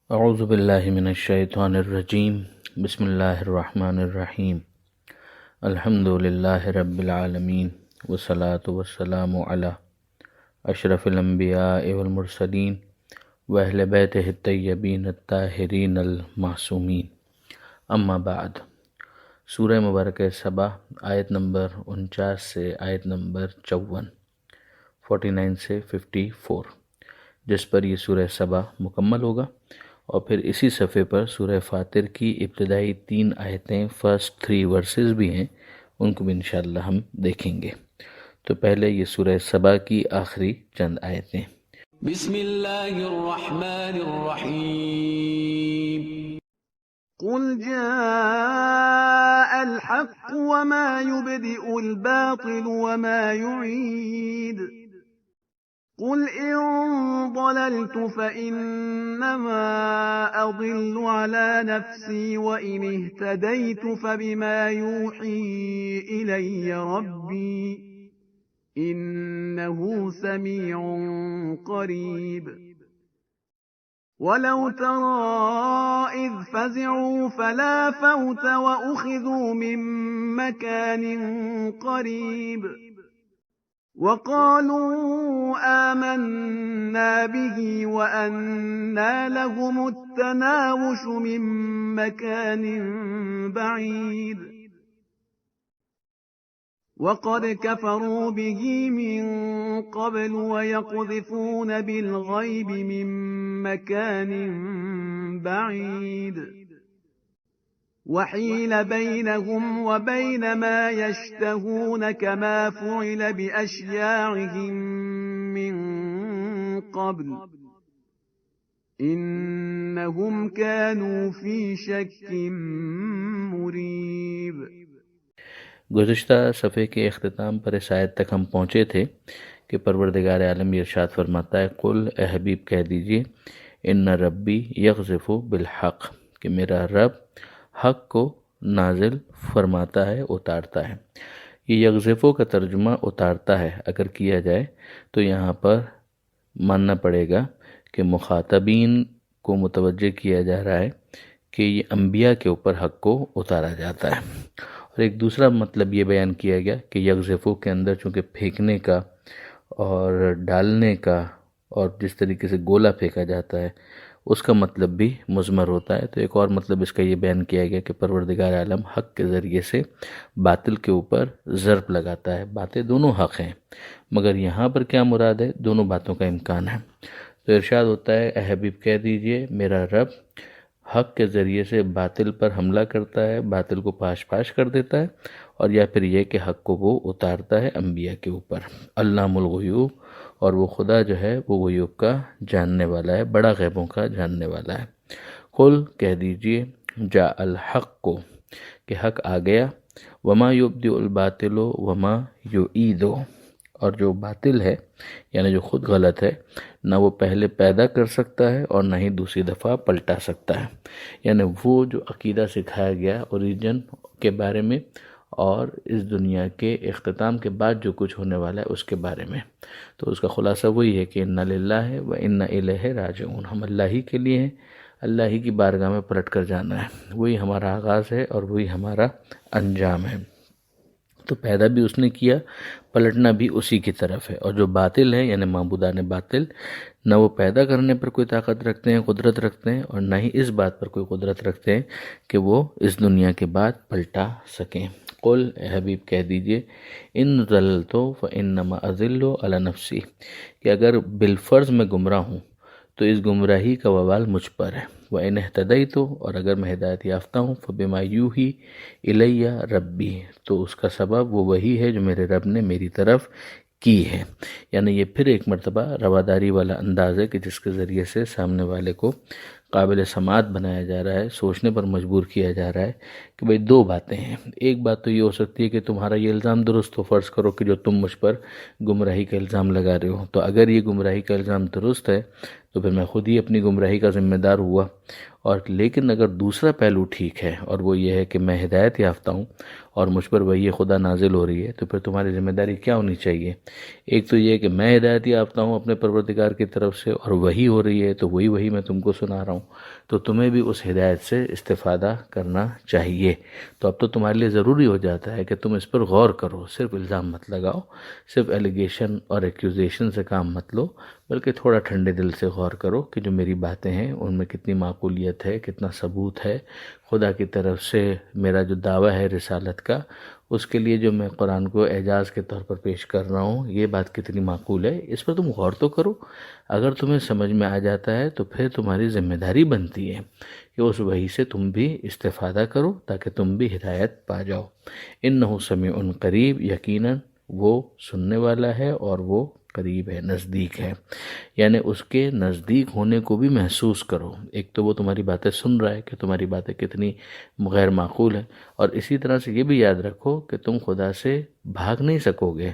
اعوذ باللہ من الشیطان الرجیم بسم اللہ الرحمن الرحیم الحمد للہ رب العالمین والصلاة والسلام علی اشرف الانبیاء والمرسلین واہل بیتہ الطیبین الطاہرین المعصومین اما بعد۔ سورہ مبارکہ سبا آیت نمبر 49 سے آیت نمبر 49 سے 54، جس پر یہ سورہ سبا مکمل ہوگا، اور پھر اسی صفحے پر سورہ فاطر کی ابتدائی 3 آیتیں، فرسٹ 3 ورسز بھی ہیں، ان کو بھی انشاءاللہ ہم دیکھیں گے۔ تو پہلے یہ سورہ سبا کی آخری چند آیتیں۔ بسم اللہ الرحمن الرحیم۔ قل جاء الحق وما يبدئ الباطل وما يعيد قل إن ضللت فإنما أضل على نفسي وإن اهتديت فبما يوحي إلي ربي إنه سميع قريب ولو ترى إذ فزعوا فلا فوت وأخذوا من مكان قريب وقالوا آمنا به وأنى لهم التناوش من مكان بعيد وقد كفروا به من قبل ويقذفون بالغيب من مكان بعيد وحيل بينهم وبين ما يشتهون كما فعل بأشياعهم من قبل إنهم كانوا في شك مريب۔ گزشتہ صفحے کے اختتام پر اس آیت تک ہم پہنچے تھے کہ پروردگار عالم یہ ارشاد فرماتا ہے، قل اے حبیب کہہ دیجئے، ان ربی یغذف بالحق، کہ میرا رب حق کو نازل فرماتا ہے، اتارتا ہے۔ یہ یغذفو کا ترجمہ اتارتا ہے اگر کیا جائے تو یہاں پر ماننا پڑے گا کہ مخاطبین کو متوجہ کیا جا رہا ہے کہ یہ انبیاء کے اوپر حق کو اتارا جاتا ہے۔ اور ایک دوسرا مطلب یہ بیان کیا گیا کہ یغذفو کے اندر چونکہ پھینکنے کا اور ڈالنے کا اور جس طریقے سے گولا پھینکا جاتا ہے اس کا مطلب بھی مضمر ہوتا ہے، تو ایک اور مطلب اس کا یہ بیان کیا گیا کہ پروردگار عالم حق کے ذریعے سے باطل کے اوپر ضرب لگاتا ہے۔ باتیں دونوں حق ہیں، مگر یہاں پر کیا مراد ہے؟ دونوں باتوں کا امکان ہے۔ تو ارشاد ہوتا ہے، اے حبیب کہہ دیجئے میرا رب حق کے ذریعے سے باطل پر حملہ کرتا ہے، باطل کو پاش پاش کر دیتا ہے، اور یا پھر یہ کہ حق کو وہ اتارتا ہے انبیاء کے اوپر۔ علام الغیوب، اور وہ خدا جو ہے وہ غیوب کا جاننے والا ہے، بڑا غیبوں کا جاننے والا ہے۔ قل کہہ دیجئے جاء الحق کو، کہ حق آ گیا، وما یبدئ الباطل وما یعید، اور جو باطل ہے یعنی جو خود غلط ہے، نہ وہ پہلے پیدا کر سکتا ہے اور نہ ہی دوسری دفعہ پلٹا سکتا ہے۔ یعنی وہ جو عقیدہ سکھایا گیا اوریجن کے بارے میں اور اس دنیا کے اختتام کے بعد جو کچھ ہونے والا ہے اس کے بارے میں، تو اس کا خلاصہ وہی ہے کہ انا للہ و انا الیہ راجعون، ہم اللہ ہی کے لیے ہیں، اللہ ہی کی بارگاہ میں پلٹ کر جانا ہے، وہی ہمارا آغاز ہے اور وہی ہمارا انجام ہے۔ تو پیدا بھی اس نے کیا، پلٹنا بھی اسی کی طرف ہے، اور جو باطل ہے یعنی معبودان باطل، نہ وہ پیدا کرنے پر کوئی طاقت رکھتے ہیں، قدرت رکھتے ہیں، اور نہ ہی اس بات پر کوئی قدرت رکھتے ہیں کہ وہ اس دنیا کے بعد پلٹا سکیں۔ قل اے حبیب کہہ دیجئے ان ضللتو فانما اضل علی نفسی، کہ اگر بالفرض میں گمراہ ہوں تو اس گمراہی کا وبال مجھ پر ہے، وان اہتدیت، اور اگر میں ہدایت یافتہ ہوں، فبما یوحی الی ربی، تو اس کا سبب وہ وہی ہے جو میرے رب نے میری طرف کی ہے۔ یعنی یہ پھر ایک مرتبہ رواداری والا انداز ہے کہ جس کے ذریعے سے سامنے والے کو قابل سماعت بنایا جا رہا ہے، سوچنے پر مجبور کیا جا رہا ہے کہ بھئی دو باتیں ہیں۔ ایک بات تو یہ ہو سکتی ہے کہ تمہارا یہ الزام درست ہو، فرض کرو کہ جو تم مجھ پر گمراہی کا الزام لگا رہے ہو، تو اگر یہ گمراہی کا الزام درست ہے تو پھر میں خود ہی اپنی گمراہی کا ذمہ دار ہوا۔ اور لیکن اگر دوسرا پہلو ٹھیک ہے اور وہ یہ ہے کہ میں ہدایت یافتہ ہوں اور مجھ پر وحی خدا نازل ہو رہی ہے، تو پھر تمہاری ذمہ داری کیا ہونی چاہیے؟ ایک تو یہ کہ میں ہدایت یافتہ ہوں اپنے پروردگار کی طرف سے اور وحی ہو رہی ہے، تو وہی میں تم کو سنا رہا ہوں، تو تمہیں بھی اس ہدایت سے استفادہ کرنا چاہیے۔ تو اب تو تمہارے لیے ضروری ہو جاتا ہے کہ تم اس پر غور کرو، صرف الزام مت لگاؤ، صرف ایلیگیشن اور ایکیوزیشن سے کام مت لو، بلکہ تھوڑا ٹھنڈے دل سے غور کرو کہ جو میری باتیں ہیں ان میں کتنی معقولیت ہے، کتنا ثبوت ہے، خدا کی طرف سے میرا جو دعویٰ ہے رسالت کا، اس کے لیے جو میں قرآن کو اعجاز کے طور پر پیش کر رہا ہوں، یہ بات کتنی معقول ہے، اس پر تم غور تو کرو۔ اگر تمہیں سمجھ میں آ جاتا ہے تو پھر تمہاری ذمہ داری بنتی ہے کہ اس وحی سے تم بھی استفادہ کرو تاکہ تم بھی ہدایت پا جاؤ۔ انہ سمیع قریب، یقیناً وہ سننے والا ہے اور وہ قریب ہے، نزدیک ہے، یعنی اس کے نزدیک ہونے کو بھی محسوس کرو۔ ایک تو وہ تمہاری باتیں سن رہا ہے کہ تمہاری باتیں کتنی غیر معقول ہیں، اور اسی طرح سے یہ بھی یاد رکھو کہ تم خدا سے بھاگ نہیں سکو گے،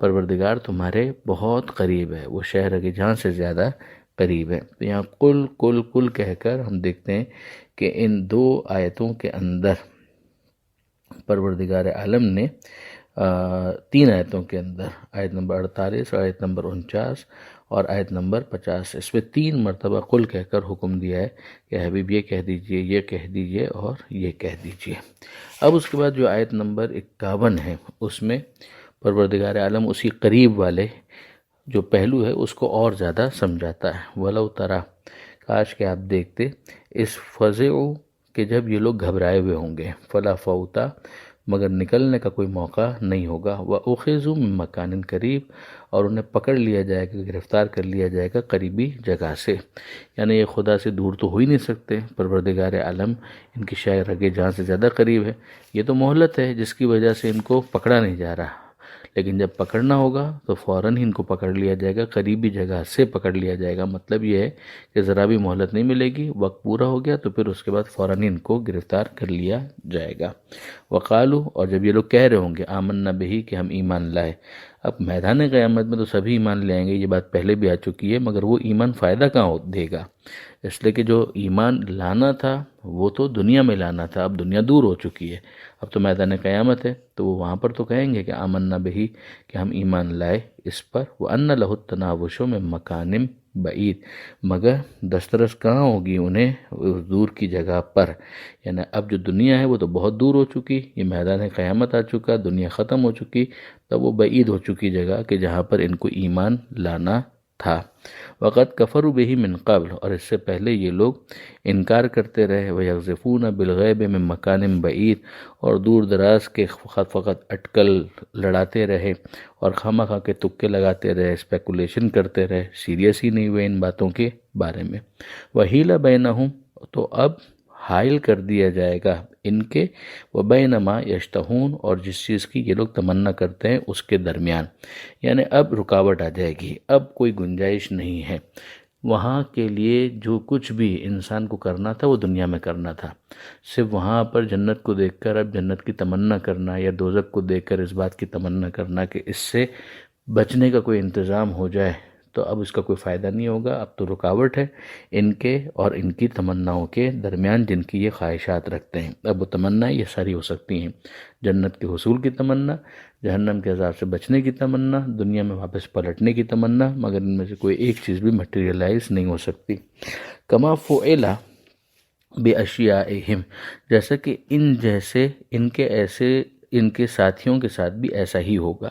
پروردگار تمہارے بہت قریب ہے، وہ شہر کی جان سے زیادہ قریب ہے۔ تو یہاں کل کہہ کر ہم دیکھتے ہیں کہ ان دو آیتوں کے اندر پروردگار عالم نے 3 آیتوں کے اندر، آیت نمبر 48 اور آیت نمبر 49 اور آیت نمبر 50، اس میں 3 مرتبہ قل کہہ کر حکم دیا ہے کہ حبیب یہ کہہ دیجئے، یہ کہہ دیجئے اور یہ کہہ دیجئے۔ اب اس کے بعد جو آیت نمبر 51 ہے، اس میں پروردگار عالم اسی قریب والے جو پہلو ہے اس کو اور زیادہ سمجھاتا ہے۔ وَلَوْ تَرَى، کاش کہ آپ دیکھتے، اس فَزِعُوا کہ جب یہ لوگ گھبرائے ہوئے ہوں گے، فَلَا فَوْتَ مگر نکلنے کا کوئی موقع نہیں ہوگا، وَأُخِذُوا مِن مَّكَانٍ قریب اور انہیں پکڑ لیا جائے گا، گرفتار کر لیا جائے گا قریبی جگہ سے، یعنی یہ خدا سے دور تو ہو ہی نہیں سکتے، پروردگار عالم ان کی شاید رگ جان سے زیادہ قریب ہے، یہ تو مہلت ہے جس کی وجہ سے ان کو پکڑا نہیں جا رہا، لیکن جب پکڑنا ہوگا تو فوراً ہی ان کو پکڑ لیا جائے گا، قریبی جگہ سے پکڑ لیا جائے گا۔ مطلب یہ ہے کہ ذرا بھی مہلت نہیں ملے گی، وقت پورا ہو گیا تو پھر اس کے بعد فوراً ہی ان کو گرفتار کر لیا جائے گا۔ وقالو اور جب یہ لوگ کہہ رہے ہوں گے آمنا بہی کہ ہم ایمان لائے، اب میدان قیامت میں تو سبھی ایمان لے آئیں گے، یہ بات پہلے بھی آ چکی ہے، مگر وہ ایمان فائدہ کہاں دے گا؟ اس لیے کہ جو ایمان لانا تھا وہ تو دنیا میں لانا تھا، اب دنیا دور ہو چکی ہے، اب تو میدان قیامت ہے، تو وہ وہاں پر تو کہیں گے کہ آمنا بہی کہ ہم ایمان لائے اس پر، وَأَنَّ لَهُ التَّنَاوُشُ مِن مَّكَانٍ بعید، مگر دسترس کہاں ہوگی انہیں اس دور کی جگہ پر، یعنی اب جو دنیا ہے وہ تو بہت دور ہو چکی، یہ میدان قیامت آ چکا، دنیا ختم ہو چکی، تب وہ بعید ہو چکی جگہ کہ جہاں پر ان کو ایمان لانا تھا۔ وقت کفروا بہ من قبل اور اس سے پہلے یہ لوگ انکار کرتے رہے، وَيَقْذِفُونَ بِالْغَيْبِ مِن مَّكَانٍ بعید اور دور دراز کے فقط اٹکل لڑاتے رہے اور خواہ کے تکے لگاتے رہے، اسپیکولیشن کرتے رہے، سیریس ہی نہیں ہوئے ان باتوں کے بارے میں۔ وَحِيلَ بَيْنَهُمْ تو اب حائل کر دیا جائے گا ان کے، وَبَيْنَ مَا يَشْتَهُونَ اور جس چیز کی یہ لوگ تمنا کرتے ہیں اس کے درمیان، یعنی اب رکاوٹ آ جائے گی، اب کوئی گنجائش نہیں ہے، وہاں کے لیے جو کچھ بھی انسان کو کرنا تھا وہ دنیا میں کرنا تھا، صرف وہاں پر جنت کو دیکھ کر اب جنت کی تمنا کرنا یا دوزخ کو دیکھ کر اس بات کی تمنا کرنا کہ اس سے بچنے کا کوئی انتظام ہو جائے، تو اب اس کا کوئی فائدہ نہیں ہوگا، اب تو رکاوٹ ہے ان کے اور ان کی تمناؤں کے درمیان جن کی یہ خواہشات رکھتے ہیں۔ اب وہ تمنا یہ ساری ہو سکتی ہیں، جنت کے حصول کی تمنا، جہنم کے عذاب سے بچنے کی تمنا، دنیا میں واپس پلٹنے کی تمنا، مگر ان میں سے کوئی ایک چیز بھی مٹیریلائز نہیں ہو سکتی۔ کما فعل باشیائہم جیسا کہ ان کے ساتھیوں کے ساتھ بھی ایسا ہی ہوگا،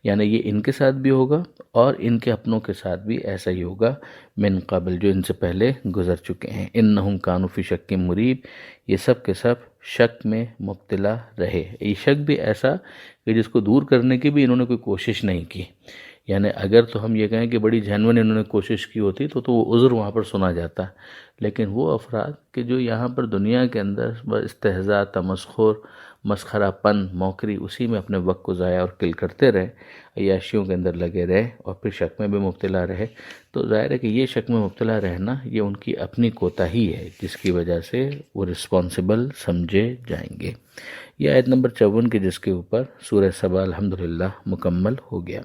یعنی یہ ان کے ساتھ بھی ہوگا اور ان کے اپنوں کے ساتھ بھی ایسا ہی ہوگا، من قبل جو ان سے پہلے گزر چکے ہیں۔ انہم کانوا فی شک مریب یہ سب کے سب شک میں مبتلا رہے، یہ شک بھی ایسا کہ جس کو دور کرنے کی بھی انہوں نے کوئی کوشش نہیں کی، یعنی اگر تو ہم یہ کہیں کہ بڑی جینون انہوں نے کوشش کی ہوتی تو وہ عذر وہاں پر سنا جاتا، لیکن وہ افراد کہ جو یہاں پر دنیا کے اندر استہزاء، تمسخر، مسخرہ پن، موکری، اسی میں اپنے وقت کو ضائع اور کل کرتے رہے، عیاشیوں کے اندر لگے رہے اور پھر شک میں بھی مبتلا رہے، تو ظاہر ہے کہ یہ شک میں مبتلا رہنا یہ ان کی اپنی کوتاہی ہے جس کی وجہ سے وہ رسپانسبل سمجھے جائیں گے۔ یہ آیت نمبر 54 کی جس کے اوپر سورہ سبا الحمدللہ مکمل ہو گیا۔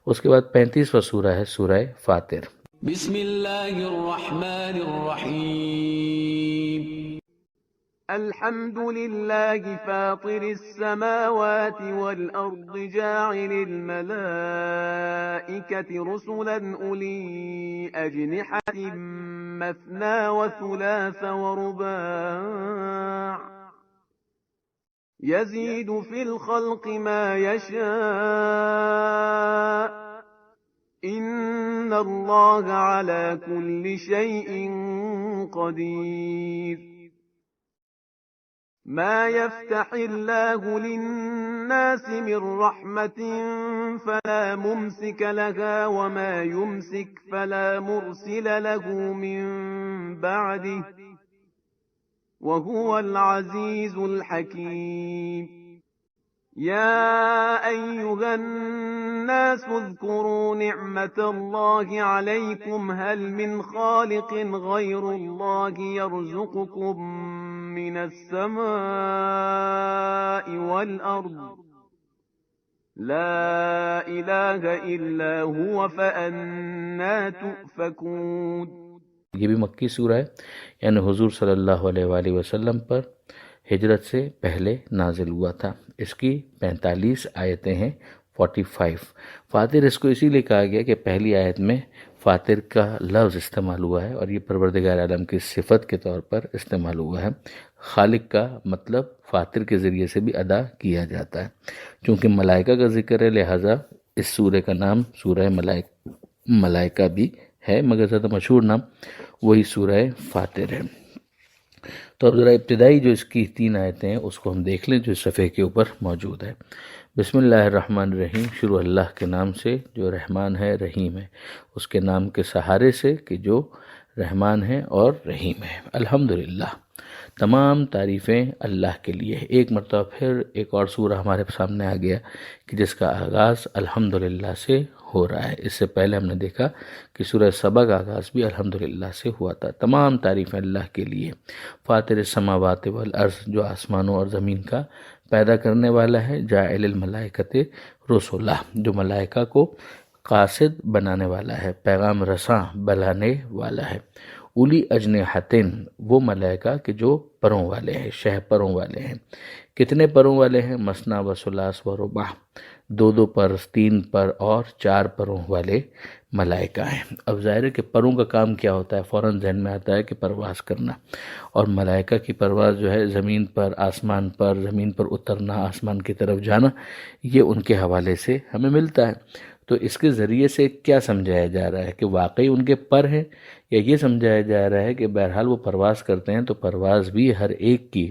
اس کے بعد 35واں سورہ ہے سورہ فاطر۔ بسم اللہ الرحمن الرحیم الحمد لله فاطر السماوات والأرض جاعل الملائكة رسلا أولي أجنحة مثنى وثلاث ورباع يزيد في الخلق ما يشاء إن الله على كل شيء قدير ما يفتح الله للناس من رحمة فلا ممسك لها وما يمسك فلا مرسل له من بعده وهو العزيز الحكيم يا أيها الناس اذكروا نعمة الله عليكم هل من خالق غير الله يرزقكم من السماء والأرض لا إله إلا هو فأنا تؤفكون. یہ بھی مکی سورہ ہے، یعنی حضور صلی اللہ علیہ وآلہ وسلم پر ہجرت سے پہلے نازل ہوا تھا. اس کی 45 آیتیں ہیں، 45. فاطر اس کو اسی لیے کہا گیا کہ پہلی آیت میں فاطر کا لفظ استعمال ہوا ہے اور یہ پروردگار عالم کی صفت کے طور پر استعمال ہوا ہے. خالق کا مطلب فاطر کے ذریعے سے بھی ادا کیا جاتا ہے. چونکہ ملائکہ کا ذکر ہے لہٰذا اس سورہ کا نام سورہ ملائکہ بھی ہے، مگر زیادہ مشہور نام وہی سورہ فاطر ہے. تو اب ذرا ابتدائی جو اس کی 3 آیتیں ہیں اس کو ہم دیکھ لیں جو اس صفحے کے اوپر موجود ہے. بسم اللہ الرحمن الرحیم، شروع اللہ کے نام سے جو رحمان ہے رحیم ہے، اس کے نام کے سہارے سے کہ جو رحمان ہے اور رحیم ہے. الحمدللہ، تمام تعریفیں اللہ کے لیے. ایک مرتبہ پھر ایک اور سورہ ہمارے سامنے آ گیا کہ جس کا آغاز الحمدللہ سے ہو رہا ہے. اس سے پہلے ہم نے دیکھا کہ سورہ سبا کا آغاز بھی الحمدللہ سے ہوا تھا. تمام تعریفیں اللہ کے لیے. فاطر السماوات والارض، جو آسمانوں اور زمین کا پیدا کرنے والا ہے. جاعل الملائکۃ رسلا، جو ملائکہ کو قاصد بنانے والا ہے، پیغام رساں بنانے والا ہے. اولی اجنحتین، وہ ملائکہ کہ جو پروں والے ہیں، شہ پروں والے ہیں. کتنے پروں والے ہیں؟ مثنا و ثلاث و رباع، 2 پر، 3 پر اور 4 پروں والے ملائکہ ہیں. اب ظاہر ہے کہ پروں کا کام کیا ہوتا ہے؟ فوراً ذہن میں آتا ہے کہ پرواز کرنا، اور ملائکہ کی پرواز جو ہے زمین پر، آسمان پر، زمین پر اترنا، آسمان کی طرف جانا، یہ ان کے حوالے سے ہمیں ملتا ہے. تو اس کے ذریعے سے کیا سمجھایا جا رہا ہے کہ واقعی ان کے پر ہیں، یا یہ سمجھایا جا رہا ہے کہ بہرحال وہ پرواز کرتے ہیں تو پرواز بھی ہر ایک کی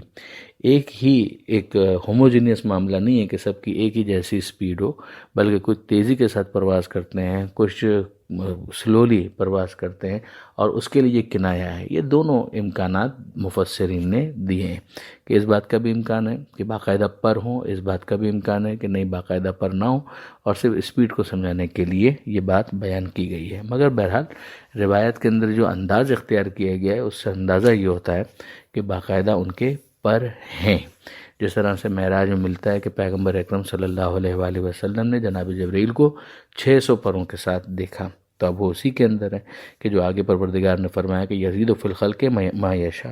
ایک ہوموجینیس معاملہ نہیں ہے کہ سب کی ایک ہی جیسی سپیڈ ہو، بلکہ کچھ تیزی کے ساتھ پرواز کرتے ہیں، کچھ سلولی پرواز کرتے ہیں، اور اس کے لیے یہ کنایا ہے. یہ دونوں امکانات مفسرین نے دیے ہیں کہ اس بات کا بھی امکان ہے کہ باقاعدہ پر ہوں، اس بات کا بھی امکان ہے کہ نہیں باقاعدہ پر نہ ہوں، اور صرف اسپیڈ کو سمجھانے کے لیے یہ بات بیان کی گئی ہے. مگر بہرحال روایت کے اندر جو انداز اختیار کیا گیا ہے اس سے اندازہ یہ ہوتا ہے کہ باقاعدہ ان کے پر ہیں. جس طرح سے معراج میں ملتا ہے کہ پیغمبر اکرم صلی اللہ علیہ وآلہ وسلم نے جناب جبرائیل کو 600 پروں کے ساتھ دیکھا. تو اب وہ اسی کے اندر ہے کہ جو آگے پروردگار نے فرمایا کہ یزید فی الخلق ما یشاء،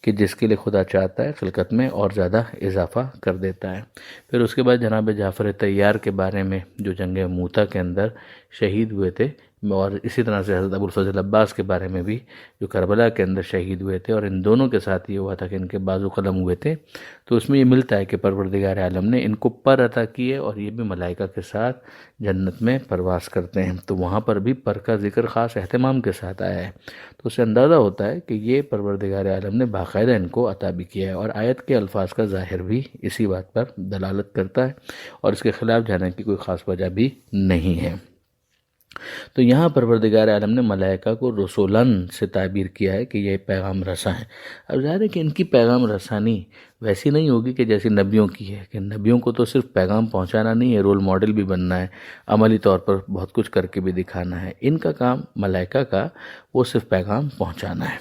کہ جس کے لیے خدا چاہتا ہے خلقت میں اور زیادہ اضافہ کر دیتا ہے. پھر اس کے بعد جناب جعفر طیار کے بارے میں جو جنگ موتا کے اندر شہید ہوئے تھے، اور اسی طرح سے حضرت ابوالفضل عباس کے بارے میں بھی جو کربلا کے اندر شہید ہوئے تھے، اور ان دونوں کے ساتھ یہ ہوا تھا کہ ان کے بازو قلم ہوئے تھے. تو اس میں یہ ملتا ہے کہ پروردگار عالم نے ان کو پر عطا کیے، اور یہ بھی ملائکہ کے ساتھ جنت میں پرواز کرتے ہیں. تو وہاں پر بھی پر کا ذکر خاص اہتمام کے ساتھ آیا ہے. تو اس سے اندازہ ہوتا ہے کہ یہ پروردگار عالم نے باقاعدہ ان کو عطا بھی کیا ہے، اور آیت کے الفاظ کا ظاہر بھی اسی بات پر دلالت کرتا ہے، اور اس کے خلاف جانے کی کوئی خاص وجہ بھی نہیں ہے. تو یہاں پروردگار عالم نے ملائکہ کو رسولن سے تعبیر کیا ہے کہ یہ پیغام رساں ہیں. اب ظاہر ہے کہ ان کی پیغام رسانی ویسی نہیں ہوگی کہ جیسی نبیوں کی ہے، کہ نبیوں کو تو صرف پیغام پہنچانا نہیں ہے، رول ماڈل بھی بننا ہے، عملی طور پر بہت کچھ کر کے بھی دکھانا ہے. ان کا کام ملائکہ کا وہ صرف پیغام پہنچانا ہے.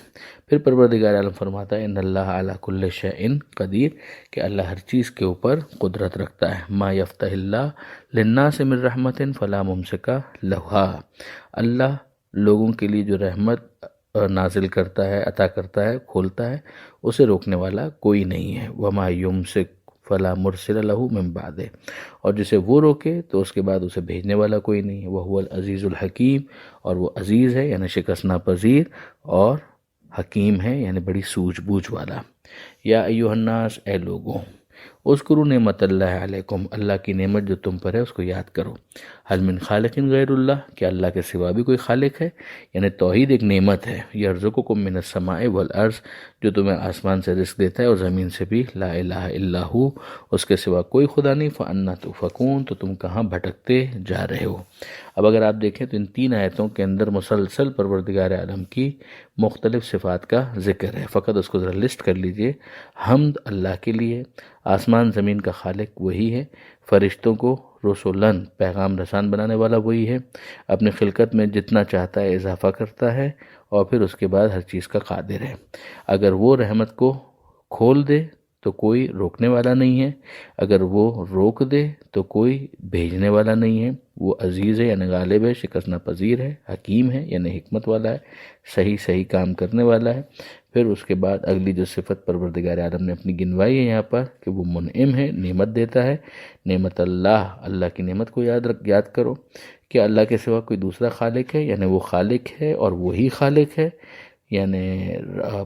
پھر پروردگار عالم فرماتا ہے ان اللہ علی کل شیء قدیر، کہ اللہ ہر چیز کے اوپر قدرت رکھتا ہے. ما یفتح اللہ للناس من رحمت فلا ممسک لہا، اللہ لوگوں کے لیے جو رحمت نازل کرتا ہے، عطا کرتا ہے، کھولتا ہے، اسے روکنے والا کوئی نہیں ہے۔ وما یمسک فلا مرسل لہ من بعدہ، اور جسے وہ روکے تو اس کے بعد اسے بھیجنے والا کوئی نہیں ہے۔ وہو العزیز الحکیم، اور وہ عزیز ہے یعنی شکست ناپذیر، اور حکیم ہے یعنی بڑی سوجھ بوجھ والا۔ یا ایھا الناس، اے لوگوں، اذکروا نعمت اللہ علیکم، اللہ کی نعمت جو تم پر ہے اس کو یاد کرو۔ حل من خالق غیر اللہ، کیا اللہ کے سوا بھی کوئی خالق ہے؟ یعنی توحید ایک نعمت ہے۔ یرزقکم من السماء والارض، جو تمہیں آسمان سے رزق دیتا ہے اور زمین سے بھی۔ لا الہ الا ہو، اس کے سوا کوئی خدا نہیں۔ فانا تؤفکون، تو تم کہاں بھٹکتے جا رہے ہو؟ اب اگر آپ دیکھیں تو ان 3 آیتوں کے اندر مسلسل پروردگار عالم کی مختلف صفات کا ذکر ہے۔ فقط اس کو ذرا لسٹ کر لیجئے۔ حمد اللہ کے لیے، آسمان زمین کا خالق وہی ہے، فرشتوں کو رسولن پیغام رسان بنانے والا وہی ہے، اپنی خلقت میں جتنا چاہتا ہے اضافہ کرتا ہے، اور پھر اس کے بعد ہر چیز کا قادر ہے۔ اگر وہ رحمت کو کھول دے تو کوئی روکنے والا نہیں ہے، اگر وہ روک دے تو کوئی بھیجنے والا نہیں ہے۔ وہ عزیز ہے یعنی غالب ہے، شکست ناپذیر ہے، حکیم ہے یعنی حکمت والا ہے، صحیح کام کرنے والا ہے۔ پھر اس کے بعد اگلی جو صفت پروردگار عالم نے اپنی گنوائی ہے یہاں پر کہ وہ منعم ہے، نعمت دیتا ہے۔ نعمت اللہ کی نعمت کو یاد کرو کہ اللہ کے سوا کوئی دوسرا خالق ہے، یعنی وہ خالق ہے اور وہی خالق ہے، یعنی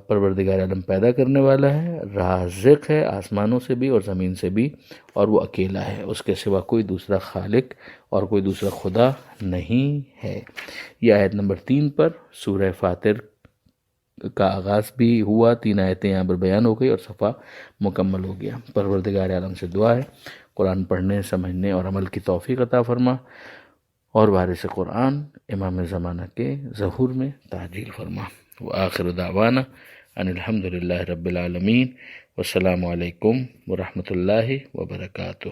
پروردگار عالم پیدا کرنے والا ہے، رازق ہے آسمانوں سے بھی اور زمین سے بھی، اور وہ اکیلا ہے، اس کے سوا کوئی دوسرا خالق اور کوئی دوسرا خدا نہیں ہے۔ یہ آیت نمبر 3 پر سورہ فاطر کا آغاز بھی ہوا، 3 آیتیں یہاں پر بیان ہو گئی اور صفحہ مکمل ہو گیا۔ پروردگار عالم سے دعا ہے قرآن پڑھنے، سمجھنے اور عمل کی توفیق عطا فرما، اور وارث قرآن امام زمانہ کے ظہور میں تعجیل فرما۔ وآخر دعوانا ان الحمد للہ رب العالمین، والسلام علیکم ورحمۃ اللہ وبرکاتہ۔